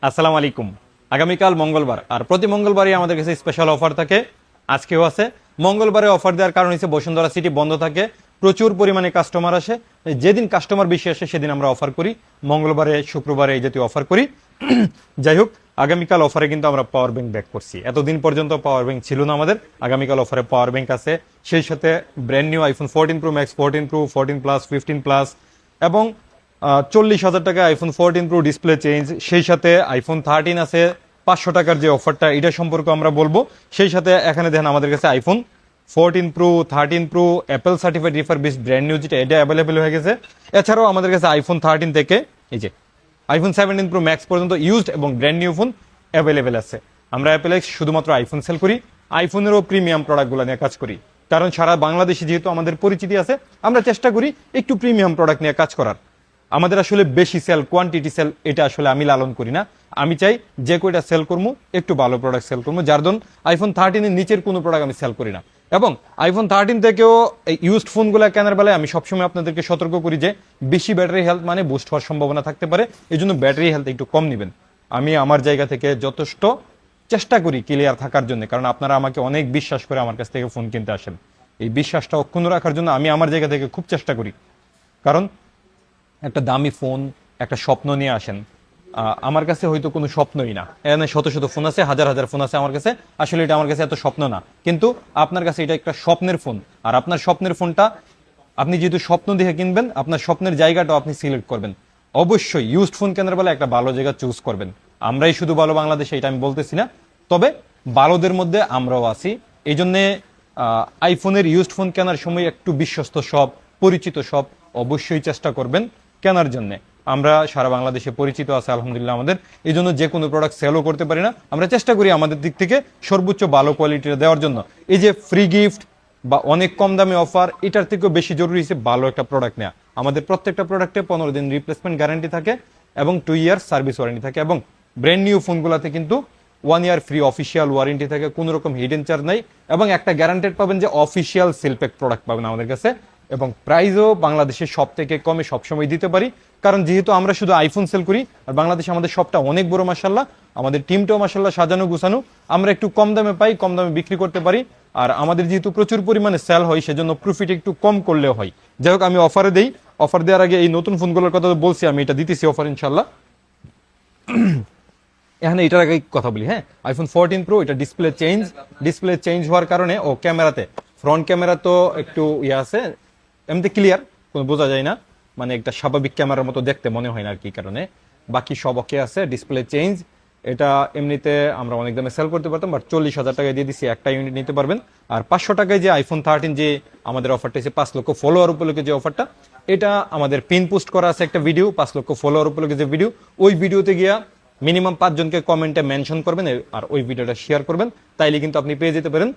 আসসালামু আলাইকুম। আগামীকাল মঙ্গলবার, আর প্রতি মঙ্গলবারই আমাদের কাছে স্পেশাল অফার থাকে। আজকেও আছে। মঙ্গলবারে অফার দেওয়ার কারণ হচ্ছে বসুন্ধরা সিটি বন্ধ থাকে, প্রচুর পরিমাণে কাস্টমার আসে। যেদিন কাস্টমার বেশি আসে সেদিন আমরা অফার করি, মঙ্গলবারে শুক্রবারে এই জাতীয় অফার করি। যাই হোক, আগামীকাল অফারে কিন্তু আমরা পাওয়ার ব্যাংক ব্যাক করছি। এতদিন পর্যন্ত পাওয়ার ব্যাংক ছিল না আমাদের, আগামীকাল অফারে পাওয়ার ব্যাংক আছে। সেই সাথে brand new iPhone 14 Pro max, 14 pro, 14 plus, 15 plus এবং 40,000 টাকা আইফোন 14 প্রো ডিসপ্লে চেঞ্জ। সেই সাথে আইফোন 13 আছে 500 টাকার যে অফারটা, এটা সম্পর্কে আমরা বলবো। সেই সাথে এখানে দেখেন আমাদের কাছে iPhone 14 pro, 13 pro Apple certified refurbished brand new যেটা, এটা অ্যাভেলেবেল হয়ে গেছে। এছাড়াও আমাদের কাছে আইফোন 13 থেকে এই যে আইফোন 17 প্রো ম্যাক্স পর্যন্ত ইউজড এবং ব্র্যান্ড নিউ ফোন অ্যাভেলেবেল আছে। আমরা অ্যাপেলে শুধুমাত্র আইফোন সেল করি, আইফোনেরও প্রিমিয়াম প্রোডাক্টগুলো নিয়ে কাজ করি। কারণ সারা বাংলাদেশে যেহেতু আমাদের পরিচিতি আছে, আমরা চেষ্টা করি একটু প্রিমিয়াম প্রোডাক্ট নিয়ে কাজ করার। আমাদের আসলে বেশি সেল, কোয়ান্টিটি সেল, এটা আসলে আমি লালন করি না। আমি চাই যে কয়টা সেল করবো একটু ভালো প্রোডাক্ট সেল করবো, যার জন্য আইফোন 13 এর নিচের কোনো প্রোডাক্ট আমি সেল করি না। এবং আইফোন 13 থেকেও এই ইউজড ফোনগুলো কেনার বেলায় আমি সবসময় আপনাদেরকে সতর্ক করি যে বেশি ব্যাটারি হেলথ মানে বুস্ট হওয়ার সম্ভাবনা থাকতে পারে, এই জন্য ব্যাটারি হেলথ একটু কম নেবেন। আমি আমার জায়গা থেকে যথেষ্ট চেষ্টা করি ক্লিয়ার থাকার জন্য, কারণ আপনারা আমাকে অনেক বিশ্বাস করে আমার কাছ থেকে ফোন কিনতে আসেন। এই বিশ্বাসটা অক্ষুণ্ণ রাখার জন্য আমি আমার জায়গা থেকে খুব চেষ্টা করি। কারণ একটা দামি ফোন, একটা স্বপ্ন নিয়ে আসেন। আমার কাছে হয়তো কোনো স্বপ্নই না, এখানে শত শত ফোন আছে, হাজার হাজার ফোন আছে আমার কাছে, আসলে এটা আমার কাছে এত স্বপ্ন না। কিন্তু আপনার কাছে এটা একটা স্বপ্নের ফোন, আর আপনার স্বপ্নের ফোনটা আপনি যেহেতু স্বপ্ন দেখে কিনবেন, আপনার স্বপ্নের জায়গাটাও আপনি সিলেক্ট করবেন। অবশ্যই ইউজড ফোন কেনার বেলা একটা ভালো জায়গা চুজ করবেন। আমরাই শুধু ভালো বাংলাদেশে, এটা আমি বলতেছি না, তবে ভালোদের মধ্যে আমরাও আছি। এই জন্যে আইফোনের ইউজড ফোন কেনার সময় একটু বিশ্বস্ত সব, পরিচিত সব অবশ্যই চেষ্টা করবেন কেনার জন্য। আমরা সারা বাংলাদেশে পরিচিত আছে আলহামদুলিল্লাহ আমাদের, এই জন্য যে কোনো প্রোডাক্ট সেলও করতে পারি না, আমরা চেষ্টা করি আমাদের দিক থেকে সর্বোচ্চ ভালো কোয়ালিটির দেওয়ার জন্য। এই যে ফ্রি গিফট বা অনেক কম দামে অফার, এটার থেকেও বেশি জরুরি হচ্ছে ভালো একটা প্রোডাক্ট নেওয়া। আমাদের প্রত্যেকটা প্রোডাক্টে 15 দিন রিপ্লেসমেন্ট গ্যারান্টি থাকে এবং 2 ইয়ার্স সার্ভিস ওয়ারেন্টি থাকে, এবং ব্র্যান্ড নিউ ফোনগুলোতে কিন্তু 1 ইয়ার ফ্রি অফিসিয়াল ওয়ারেন্টি থাকে, কোনো রকম হিডেন চার্জ নাই, এবং একটা গ্যারান্টেড পাবেন যে অফিসিয়াল সেলপ্যাক প্রোডাক্ট পাবেন আমাদের কাছে। এবং প্রাইসও বাংলাদেশের সব থেকে কমে সবসময় দিতে পারি, কারণ যেহেতু আমরা শুধু আইফোন সেল করি, আর বাংলাদেশে আমাদের শপটা অনেক বড় মাশাল্লাহ, আমাদের টিমটাও মাশাল্লাহ সাজানো গুছানো, আমরা একটু কম দামে পাই, কম দামে বিক্রি করতে পারি। আর আমাদের যেহেতু প্রচুর পরিমাণে সেল হয়, সেজন্য প্রফিট একটু কম করলেও হয়। যাই হোক, আমি অফারে দেই। অফার দেওয়ার আগে এই নতুন ফোনগুলোর কথা বলছি, আমি এটা দিতেছি অফার ইনশাল্লাহ। এখানে এটার আগে কথা বলি। হ্যাঁ, আইফোন 14 প্রো, এটা ডিসপ্লে চেঞ্জ হওয়ার কারণে ও ক্যামেরাতে, ফ্রন্ট ক্যামেরা তো একটু ইয়ে আছে, এমনিতে ক্লিয়ার, কোনো বোঝা যায় না, মানে একটা স্বাভাবিক ক্যামেরার মতো দেখতে মনে হয় না আর কি কারণে। বাকি সব ওকে আছে। ডিসপ্লে চেঞ্জ, এটা এমনিতে আমরা অনেক দামে সেল করতে পারতাম, বাট 40,000 টাকায় দিয়ে দিচ্ছি, একটা ইউনিট নিতে পারবেন। আর 500 টাকায় যে আইফোন 13 যে আমাদের অফারটা আছে, 5 লক্ষ ফলোয়ার উপলক্ষে যে অফারটা, এটা আমাদের পিন পোস্ট করা আছে একটা ভিডিও, 5 লক্ষ ফলোয়ার উপলক্ষে যে ভিডিও, ওই ভিডিওতে গিয়া মিনিমাম 5 জনকে কমেন্টে মেনশন করবেন আর ওই ভিডিওটা শেয়ার করবেন, তাইলে কিন্তু আপনি পেয়ে যেতে পারেন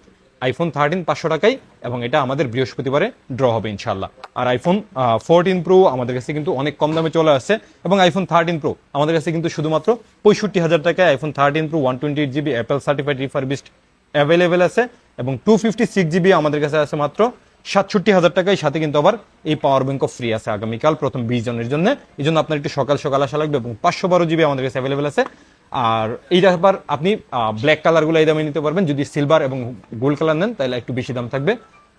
আইফোন 13 500 টাকায়, এবং এটা আমাদের বৃহস্পতিবারে ড্র হবে ইনশাল্লাহ। আর আইফোন 14 প্রো আমাদের কাছে কিন্তু অনেক কম দামে চলে আসছে, এবং আইফোন 13 প্রো আমাদের কাছে কিন্তু শুধুমাত্র 65,000 টাকায় iPhone 13 pro 128 GB Apple certified refurbished available আছে, এবং 256 জিবি আমাদের কাছে আছে মাত্র 67,000 টাকায়। সাথে কিন্তু আবার এই পাওয়ার ব্যাংকও ফ্রি আছে আগামীকাল প্রথম 20 জনের জন্য। এই জন্য আপনার একটু সকাল সকাল আসা লাগবে, এবং 512 জিবি আমাদের কাছে অ্যাভেলেবেল আছে। আর এইটা আবার আপনি ব্ল্যাক কালারগুলো এই দামে নিতে পারবেন, যদি সিলভার এবং গোল্ড কালার নেন তাহলে একটু বেশি দাম থাকবে।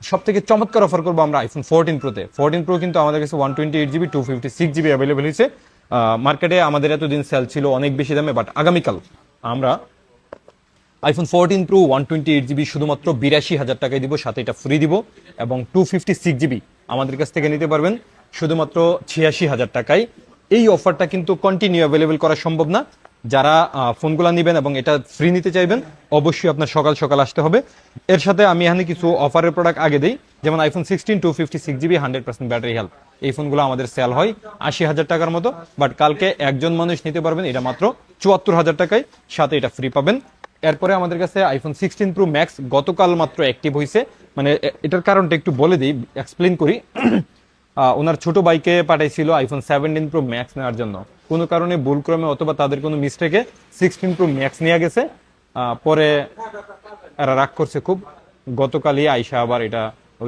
সব থেকে চমৎকার অফার করবো আমরা আইফোন 14 প্রোতে। 14 প্রো কিন্তু আমাদের কাছে 128 জিবি 256 জিবি অ্যাভেলেবেল হয়েছে। মার্কেটে আমাদের এতদিন সেল ছিল অনেক বেশি দামে, বাট আগামীকাল আমরা আইফোন 14 প্রো 128 জিবি শুধুমাত্র 82,000 টাকায় দিব, সাথে এটা ফ্রি দিব, এবং 256 জিবি আমাদের কাছ থেকে নিতে পারবেন শুধুমাত্র 86,000 টাকায়। এই অফারটা কিন্তু কন্টিনিউ অ্যাভেলেবেল করা সম্ভব না। যারা ফোনগুলো নেবেন এবং এটা ফ্রি নিতে চাইবেন, অবশ্যই আপনার সকাল সকাল আসতে হবে। এর সাথে আমি এখানে কিছু অফারের প্রোডাক্ট আগে দিই, যেমন আইফোন 16 256 জিবি 100% ব্যাটারি হেলথ, এই ফোনগুলো আমাদের সেল হয় 80,000 টাকার মতো, বাট কালকে একজন মানুষ নিতে পারবেন এটা মাত্র 74,000 টাকায়, সাথে এটা ফ্রি পাবেন। এরপরে আমাদের কাছে আইফোন 16 প্রো ম্যাক্স গতকাল মাত্র অ্যাক্টিভ হয়েছে, মানে এটার কারণটা একটু বলে দিই, এক্সপ্লেন করি। ওনার ছোট ভাইকে পাঠাইছিল আইফোন 17 প্রো ম্যাক্স নেওয়ার জন্য, কোনো কারণে ভুলক্রমে অথবা তাদের কোনো মিস্টেকে 16 প্রো ম্যাক্স নিয়ে গেছে। পরে এরা রাগ করছে খুব, গতকালই আইসা আবার এটা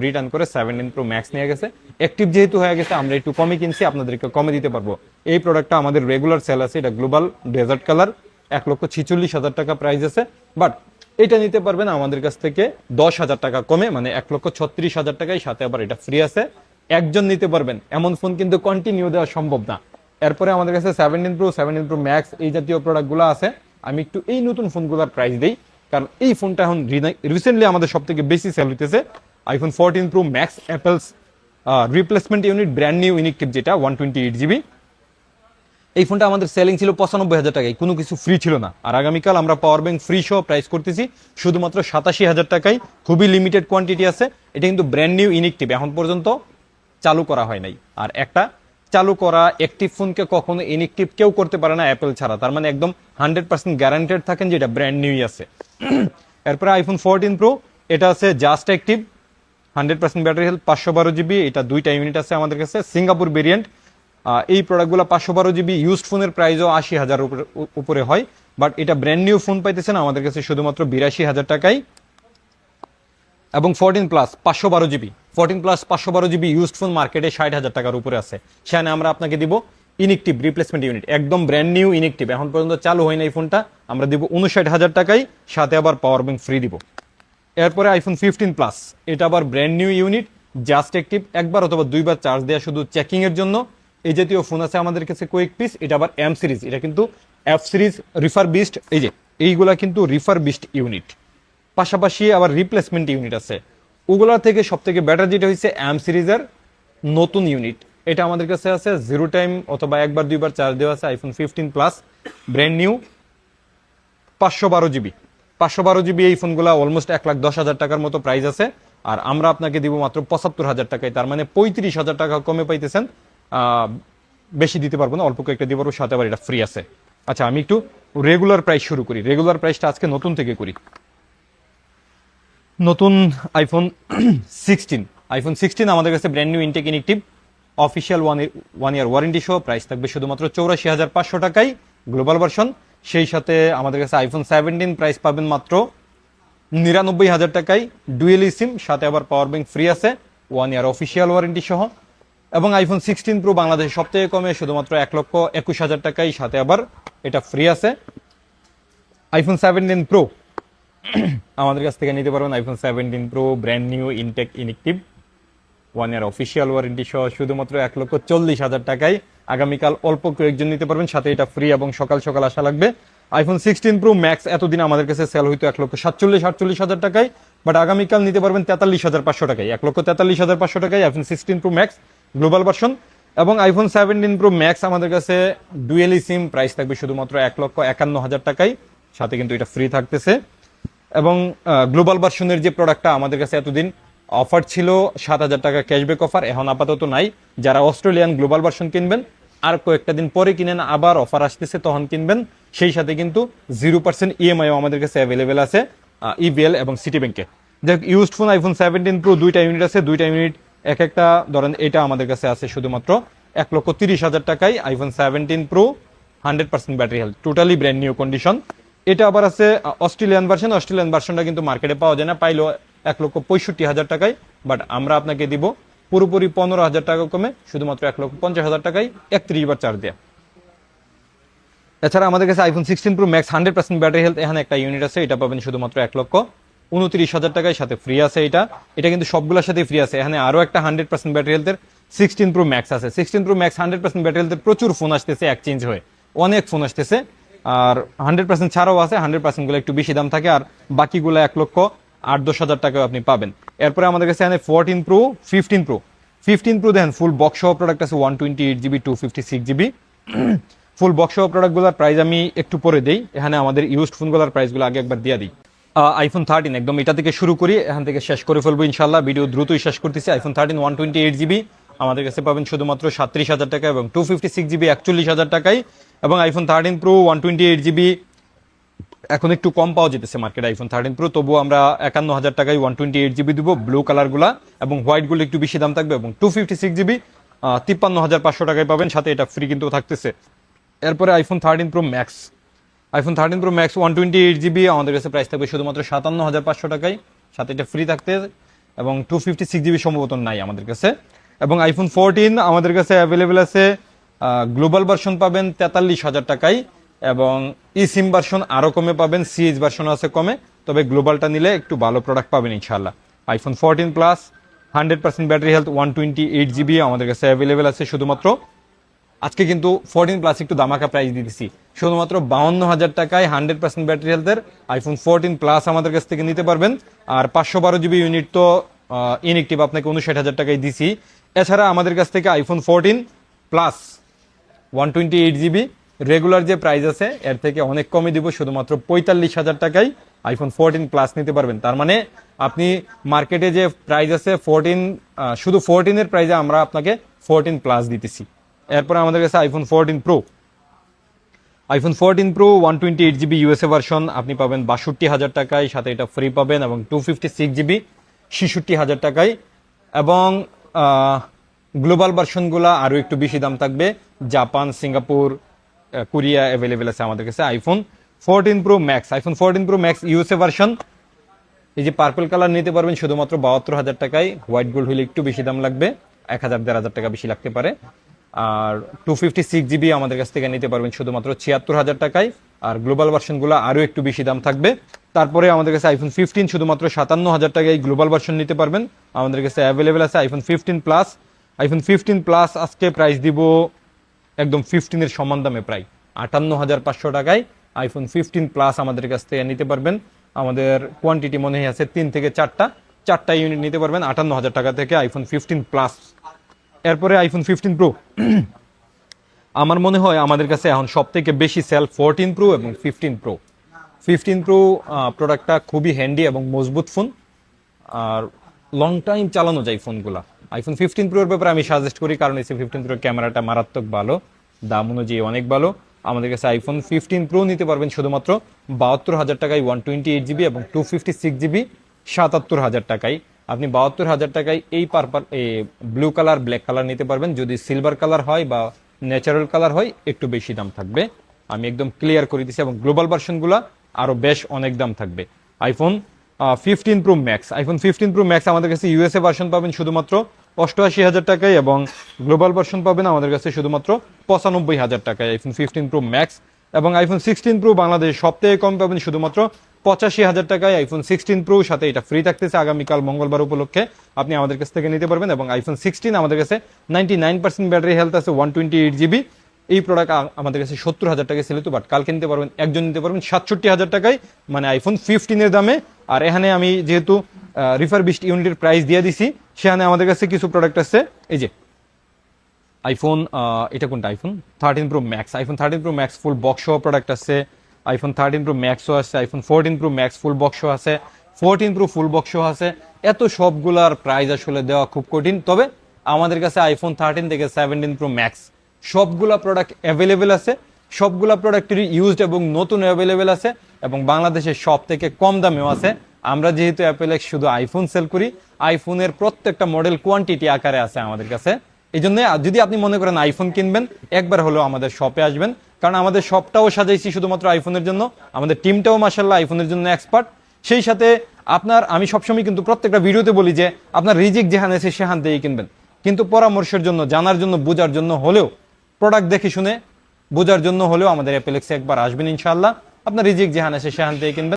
রিটার্ন করে 17 প্রো ম্যাক্স নিয়ে গেছে। অ্যাক্টিভ যেহেতু হয়ে গেছে, আমরা একটু কমে কিনছি, আপনাদেরকে কমে দিতে পারবো। এই প্রোডাক্টটা আমাদের রেগুলার সেল আছে, এটা গ্লোবাল ডেজার্ট কালার, 1,46,000 টাকা প্রাইস আছে। বাট এটা নিতে পারবেন আমাদের কাছ থেকে 10,000 টাকা কমে, মানে 1,36,000 টাকায়, সাথে আবার এটা ফ্রি আছে। একজন নিতে পারবেন, এমন ফোন কিন্তু কন্টিনিউ দেওয়া সম্ভব না। এরপরে আমাদের কাছে 17 প্রো, 17 প্রো ম্যাক্স এই জাতীয় প্রোডাক্টগুলো আছে। আমি একটু এই নতুন ফোনগুলোর প্রাইস দিই, কারণ এই ফোনটা এখন রিসেন্টলি আমাদের সব থেকে বেশি সেল হইতেছে। IPhone 14 Pro Max Apple's replacement unit, brand new unit chip, যেটা 128GB। এই ফোনটা আমাদের সেলিং ছিল 95,000 টাকায়, কোনো কিছু ফ্রি ছিল না। আর আগামীকাল আমরা পাওয়ার ব্যাংক ফ্রি সহ প্রাইস করতেছি শুধুমাত্র 87,000 টাকায়। খুবই লিমিটেড কোয়ান্টিটি আছে। এটা কিন্তু ব্র্যান্ড নিউ ইউনিক টিপ, এখন পর্যন্ত চালু করা হয় নাই। আর একটা চালু করা অ্যাক্টিভ ফোনকে কখনো ইনএক্টিভ কেউ করতে পারে না অ্যাপেল ছাড়া, তার মানে একদম 100% গ্যারান্টেড থাকেন যে এটা ব্র্যান্ড নিউই আছে। এরপরে আইফোন 14 প্রো, এটা আছে just active, 100% battery health, 512GB। এটা দুইটা ইউনিট আছে আমাদের কাছে, সিঙ্গাপুর ভেরিয়েন্ট। এই প্রোডাক্টগুলো 512GB ইউজড ফোনের প্রাইসও 80,000 উপরে হয়। বাট এটা ব্র্যান্ড নিউ ফোন পাইতেছেন আমাদের কাছে শুধুমাত্র 82,000 টাকায়। এবং 14 plus 512GB, 14 plus 512GB used phone মার্কেটে 60,000 টাকার উপরে আছে। সেখানে আমরা আপনাকে দিব ইনএক্টিভ রিপ্লেসমেন্ট ইউনিট, একদম ব্র্যান্ড নিউ ইনএক্টিভ, এখন পর্যন্ত চালু হয় না এই ফোনটা, আমরা দিব 59,000 টাকায়, সাথে আবার পাওয়ার ব্যাংক ফ্রি দিব। এরপরে আইফোন 15 প্লাস, এটা আবার brand new unit, just active, একবার অথবা দুইবার চার্জ দেওয়া শুধু চেকিং এর জন্য। এই জাতীয় ফোন আছে আমাদের কাছে কয়েক পিস। এটা আবার এম সিরিজ, এটা কিন্তু এফ সিরিজ রিফার বিস্ট, এই যে এইগুলা কিন্তু রিফার বিস্ট ইউনিট, পাশাপাশি আবার রিপ্লেসমেন্ট ইউনিট আছে। ওগুলা থেকে সব থেকে বেটার যেটা হচ্ছে এম সিরিজের নতুন ইউনিট, এটা আমাদের কাছে আছে, জিরো টাইম অথবা একবার দুইবার চার্জ দেওয়া আছে। IPhone 15 plus brand new, 512GB, 512GB এই ফোনগুলো অলমোস্ট 1,10,000 টাকার মতো প্রাইস আছে। আর আমরা আপনাকে দিব মাত্র 75,000 টাকায়, তার মানে 35,000 টাকা কমে পাইতেছেন। বেশি দিতে পারবো না, অল্প কয়েকটা দিতে পারবো, সাথে আবার এটা ফ্রি আছে। আচ্ছা, আমি একটু রেগুলার প্রাইস শুরু করি। রেগুলার প্রাইসটা আজকে নতুন থেকে করি। নতুন আইফোন 16, আইফোন 16 আমাদের কাছে brand new intact inactive, official 1 year warranty সহ, প্রাইস থাকবে শুধুমাত্র 84,500 টাকায় গ্লোবাল ভার্সন। সেই সাথে আমাদের কাছে আইফোন 17 প্রাইস পাবেন মাত্র 99,000 টাকায়, ডুয়েল সিম, সাথে আবার পাওয়ার ব্যাংক ফ্রি আছে, 1 ইয়ার অফিসিয়াল ওয়ারেন্টি সহ। এবং আইফোন 16 প্রো বাংলাদেশে সব থেকে কমে শুধুমাত্র 1,21,000 টাকায়, সাথে আবার এটা ফ্রি আছে। আইফোন 17 প্রো আমাদের কাছ থেকে নিতে পারবেন, iPhone 17 Pro brand new intact inactive, 1 year official warranty সহ, শুধুমাত্র 1,40,000 টাকায়। আগামীকাল অল্প কয়েকজন নিতে পারবেন, সাথে এটা ফ্রি এবং সকাল সকাল আসা লাগবে। আইফোন 16 প্রো ম্যাক্স এতদিন আমাদের কাছে সেল হইতো 1,47,48,000 টাকায়, বাট আগামীকাল নিতে পারবেন 43,500 টাকায়, 1,43,500 টাকায় iPhone 16 pro max global version. এবং আইফোন 17 প্রো ম্যাক্স আমাদের কাছে ডুয়েল সিম, প্রাইস থাকবে শুধুমাত্র 1,51,000 টাকায়, সাথে কিন্তু এটা ফ্রি থাকতেছে। এবং গ্লোবাল ভার্সনের যে প্রোডাক্টটা আমাদের কাছে এতদিন অফার ছিল 7,000 টাকা ক্যাশব্যাক অফার, এখন আপাতত নাই। যারা অস্ট্রেলিয়ান গ্লোবাল ভার্সন কিনবেন আর কয়েকটা দিন পরে কিনেন, আবার অফার আসতেছে তখন কিনবেন। সেই সাথে কিন্তু 0% ইএমআইও আমাদের কাছে অ্যাভেলেবেল আছে ইবিএল এবং সিটি ব্যাংকে। দেখ, ইউজড ফোন আইফোন 17 প্রো দুইটা ইউনিট আছে, দুইটা ইউনিট এক একটা, ধরেন এটা আমাদের কাছে আছে শুধুমাত্র 1,30,000 টাকায়, iPhone 17 pro 100% battery health, totally brand new condition. এটা আবার আছে অস্ট্রেলিয়ান ভার্সন, অস্ট্রেলিয়ান ভার্সনটা কিন্তু মার্কেটে পাওয়া যায় না, পাইলেও 1,65,000 টাকায়, বাট আমরা আপনাকে দিব পুরোপুরি 15,000 টাকা কমে শুধুমাত্র 1,50,000 টাকায় 31 বার চার্জ দেয়া। এছাড়া আমাদের কাছে iPhone 16 pro max 100% battery health, এখানে একটা ইউনিট আছে, এটা পাবেন শুধুমাত্র 1,29,000 টাকায়, সাথে ফ্রি আছে। এটা কিন্তু সবগুলোর সাথে ফ্রি আছে। এখানে আরো একটা 100% ব্যাটারি হেলথের 16 প্রো ম্যাক্স আছে। 16 প্রো ম্যাক্স 100% ব্যাটারি হেলথের প্রচুর ফোন আসতেছে এক্সচেঞ্জ হয়ে, অনেক ফোন আসতেছে। আর 100% ছাড়াও আছে, 100% গুলো একটু বেশি দাম থাকে, আর বাকিগুলো 1,08,000-10,000 টাকায় আপনি পাবেন। এরপরে আমাদের কাছে এখানে 14 প্রো 15 প্রো দেখেন ফুল বক্স সহ প্রোডাক্ট আছে, 128GB 256GB ফুল বক্স সহ প্রোডাক্টগুলোর প্রাইস আমি একটু পরে দেই। এখানে আমাদের ইউজড ফোনগুলোর প্রাইসগুলো আগে একবার দিয়ে দিই। আইফোন 13 একদম এটা থেকে শুরু করি, এখান থেকে শেষ করে ফেলবো ইনশাল্লাহ, ভিডিও দ্রুতই শেষ করতেছি। আইফোন 13 128GB আমাদের কাছে পাবেন শুধুমাত্র 37,000 টাকা, এবং 256GB 41,000 টাকায়। এবং আইফোন 13 প্রো 128GB এখন একটু কম পাওয়া যেতেছে মার্কেটে আইফোন 13 প্রো, তবুও আমরা 51,000 টাকায় 128GB দিব, ব্লু কালারগুলা, এবং হোয়াইটগুলো একটু বেশি দাম থাকবে। এবং 256GB 53,500 টাকায় পাবেন, সাথে এটা ফ্রি কিন্তু থাকতেছে। এরপরে iPhone 13 pro max, iPhone 13 pro max 128GB আমাদের কাছে প্রাইস থাকবে শুধুমাত্র 57,500 টাকায়, সাথে এটা ফ্রি থাকতে, এবং 256GB সম্ভবত নাই আমাদের কাছে। এবং আইফোন 14 আমাদের কাছে অ্যাভেলেবেল আছে, গ্লোবাল ভার্সন পাবেন 43,000 টাকায়, এবং ই সিম ভার্সন আরও কমে পাবেন, সিএইচ ভার্সন আছে কমে, তবে গ্লোবালটা নিলে একটু ভালো প্রোডাক্ট পাবেন ইনশাল্লাহ। IPhone 14 plus 100% battery health, 128 GB আমাদের কাছে অ্যাভেলেবেল আছে শুধুমাত্র। আজকে কিন্তু 14 প্লাস একটু দামাকা প্রাইস দিতেছি, শুধুমাত্র 52,000 টাকায় 100% ব্যাটারি হেলথের আইফোন 14 প্লাস আমাদের কাছ থেকে নিতে পারবেন। আর 512 GB ইউনিট তো ইনএক্টিভ আপনাকে 59,000 টাকায় দিছি। এছাড়া আমাদের কাছ থেকে আইফোন 14 প্লাস 128 GB রেগুলার যে প্রাইস আছে এর থেকে অনেক কমে দিব, শুধুমাত্র 45,000 টাকায় আইফোন 14 প্লাস নিতে পারবেন। তার মানে আপনি মার্কেটে যে প্রাইস আছে 14, শুধু 14 এর প্রাইসে আমরা আপনাকে 14 প্লাস দিতেছি। এরপরে আমাদের কাছে iPhone 14 pro, iPhone 14 pro 128 GB USA version আপনি পাবেন 62,000 টাকায়, সাথে এটা ফ্রি পাবেন, এবং 256 GB 66,000 টাকায়। এবং গ্লোবাল ভার্সনগুলো আরও একটু বেশি দাম থাকবে, জাপান, সিঙ্গাপুর, কোরিয়া অ্যাভেলেবেল আছে আমাদের কাছে। IPhone 14 Pro max, iPhone 14 Pro max USA version, এই যে পার্পল কালার নিতে পারবেন শুধুমাত্র 72,000 টাকায়। হোয়াইট গোল্ড হলে একটু বেশি দাম লাগবে, 1,000-1,500 টাকা বেশি লাগতে পারে। আর 256 GB আমাদের কাছ থেকে নিতে পারবেন শুধুমাত্র 76,000 টাকায়। আর গ্লোবাল ভার্সনগুলো আরও একটু বেশি দাম থাকবে। তারপরে আমাদের কাছে আইফোন 15 শুধুমাত্র 57,000 টাকায় গ্লোবাল ভার্সন নিতে পারবেন, আমাদের কাছে অ্যাভেলেবেল আছে। আইফোন 15 প্লাস, আইফোন 15 প্লাস আজকে প্রাইস দিব একদম 15 এর সমান দামে, প্রায় 58,500 টাকায় আইফোন 15 প্লাস আমাদের কাছ থেকে নিতে পারবেন। আমাদের কোয়ান্টিটি মনে হয় আছে 3 থেকে 4টা ইউনিট নিতে পারবেন 58,000 টাকা থেকে আইফোন 15 প্লাস। এরপরে আইফোন 15 প্রো, আমার মনে হয় আমাদের কাছে এখন সব থেকে বেশি সেল 14 প্রো এবং 15 প্রো। 15 প্রো প্রোডাক্টটা খুবই হ্যান্ডি এবং মজবুত ফোন, আর লং টাইম চালানো যায় ফোনগুলা। আইফোন 15 প্রোর ব্যাপারে আমি সাজেস্ট করি, কারণ এই 15 প্রোর ক্যামেরাটা মারাত্মক ভালো, দাম অনুযায়ী অনেক ভালো। আমাদের কাছে আইফোন 15 প্রো নিতে পারবেন শুধুমাত্র 72,000 টাকায় 128 GB এবং 256 GB 77,000 টাকায়। আপনি 72,000 টাকায় এই purple, blue colour, black colour নিতে পারবেন। যদি সিলভার কালার হয় বা ন্যাচারাল কালার হয় একটু বেশি দাম থাকবে, আমি একদম ক্লিয়ার করে দিচ্ছি। এবং গ্লোবাল ভার্সনগুলো আরও বেশ অনেক দাম থাকবে। IPhone 15 pro max, iPhone 15 pro max আমাদের কাছে ইউএসএ ভার্সন পাবেন শুধুমাত্র 88,000 টাকায়, এবং গ্লোবাল ভার্সন পাবেন আমাদের কাছে শুধুমাত্র 95,000 টাকায় আইফোন 15 প্রো ম্যাক্স। এবং আইফোন 16 প্রো বাংলাদেশ সব থেকে কম পাবেন শুধুমাত্র 85,000 টাকায় আইফোন 16 প্রো, সাথে এটা ফ্রি থাকতেছে আগামীকাল মঙ্গলবার উপলক্ষে, আপনি আমাদের কাছ থেকে নিতে পারবেন। এবং আইফোন 16 আমাদের কাছে 99% ব্যাটারি হেলথ আছে, 128 GB। এই প্রোডাক্ট আমাদের কাছে 70,000 টাকায় সেল হতো, বাট কালকে নিতে পারবেন, একজন নিতে পারবেন 67,000 টাকায়, মানে আইফোন 15 এর দামে। আর এখানে আমি যেহেতু রিফারবিশড ইউনিটের প্রাইস দিয়ে দিছি, সেখানে আমাদের কাছে কিছু প্রোডাক্ট আছে। এই যে আইফোন, এটা কোনটা, iPhone 13 pro max, iPhone 13 pro max full box সহ প্রোডাক্ট আছে। আইফোন 13 প্রো ম্যাক্সও আছে, আইফোন 14 প্রো ম্যাক্স ফুল বক্সও আছে, 14 প্রো ফুল বক্সও আছে। এত সবগুলার প্রাইস আসলে দেওয়া খুব কঠিন, তবে আমাদের কাছে আইফোন 13 থেকে 17 প্রো ম্যাক্স সবগুলা প্রোডাক্ট অ্যাভেলেবেল আছে। সবগুলা প্রোডাক্টেরই ইউজড এবং নতুন অ্যাভেলেবেল আছে, এবং বাংলাদেশের সব থেকে কম দামেও আছে। আমরা যেহেতু অ্যাপেলেক্স শুধু আইফোন সেল করি, আইফোনের প্রত্যেকটা মডেল কোয়ান্টিটি আকারে আছে আমাদের কাছে। এই জন্য যদি আপনি মনে করেন আইফোন কিনবেন, একবার হলেও আমাদের শপে আসবেন, কারণ আমাদের শপটাও সাজাইছি শুধুমাত্র আইফোনের জন্য, আমাদের টিমটাও মাশাআল্লাহ আইফোনের জন্য এক্সপার্ট। সেই সাথে আমি সবসময় কিন্তু প্রত্যেকটা ভিডিওতে বলি যে আপনার রিজিক যেখানে আছে সেখান থেকেই কিনবেন, কিন্তু পরামর্শের জন্য, জানার জন্য, বোঝার জন্য হলেও, প্রোডাক্ট দেখে শুনে বোঝার জন্য হলেও আমাদের অ্যাপেলেক্সে একবার আসবেন ইনশাআল্লাহ। আপনার রিজিক যেখানে আছে সেখান থেকে কিনবেন।